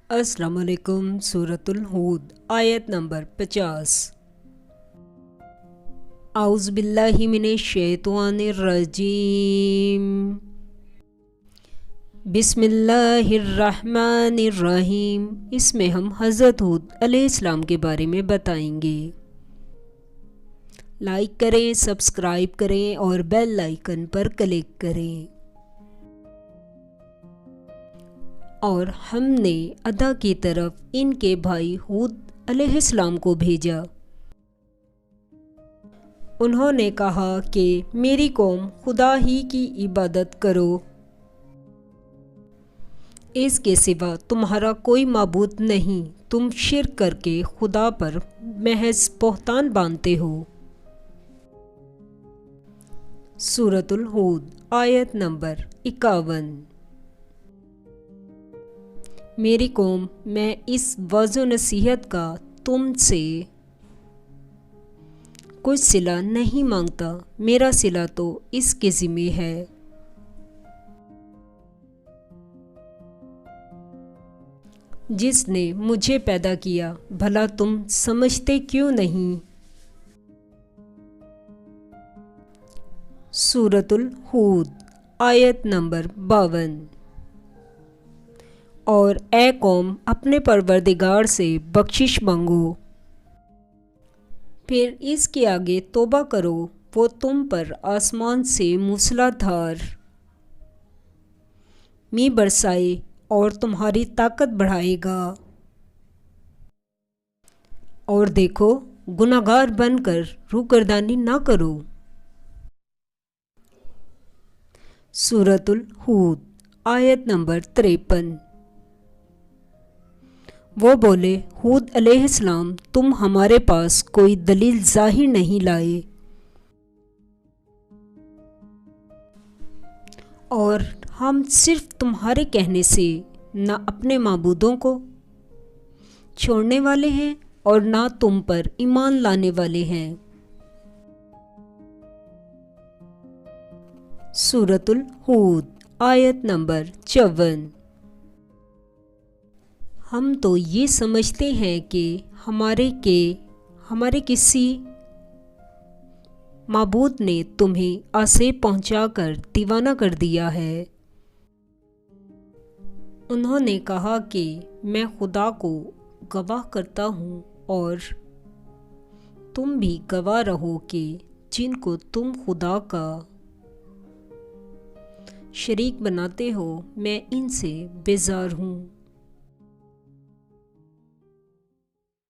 अस्सलाम वालेकुम। सूरतुल हूद आयत नंबर 50। आउज़ बिल्लाहि मिनेश शैतानिर रजीम। बिस्मिल्लाहिर्रहमानिर रहीम। इसमें हम हज़रत हूद अलैहिस्सलाम के बारे में बताएंगे। लाइक करें, सब्सक्राइब करें और बेल आइकन पर क्लिक करें। और हमने अदा की तरफ इनके भाई हूद अलैहिस्सलाम को भेजा। उन्होंने कहा कि मेरी कौम खुदा ही की इबादत करो, इसके सिवा तुम्हारा कोई माबूद नहीं। तुम शिर्क करके खुदा पर महज बहतान बांधते हो। सूरतुल हूद आयत नंबर 51। मेरी कौम, मैं इस वज़ो नसीहत का तुमसे कुछ सिला नहीं मांगता, मेरा सिला तो इसके ज़िम्मे है। जिसने मुझे पैदा किया, भला तुम समझते क्यों नहीं। सूरतुल हूद आयत नंबर 52। और ए कौम, अपने परवरदिगार से बख्शिश मांगो, फिर इसके आगे तौबा करो, वो तुम पर आसमान से मूसलाधार मी बरसाए और तुम्हारी ताकत बढ़ाएगा। और देखो, गुनाहगार बनकर रूगर्दानी ना करो। सूरतुल हूद आयत नंबर 53। वो बोले, हूद अलैहिस्सलाम, तुम हमारे पास कोई दलील ज़ाहिर नहीं लाए, और हम सिर्फ तुम्हारे कहने से न अपने माबूदों को छोड़ने वाले हैं और ना तुम पर ईमान लाने वाले हैं। सूरतुल हूद आयत नंबर 54। हम तो ये समझते हैं कि हमारे किसी माबूद ने तुम्हें आसेब पहुंचाकर दीवाना कर दिया है। उन्होंने कहा कि मैं खुदा को गवाह करता हूँ और तुम भी गवाह रहो कि जिनको तुम खुदा का शरीक बनाते हो, मैं इनसे बेजार हूँ।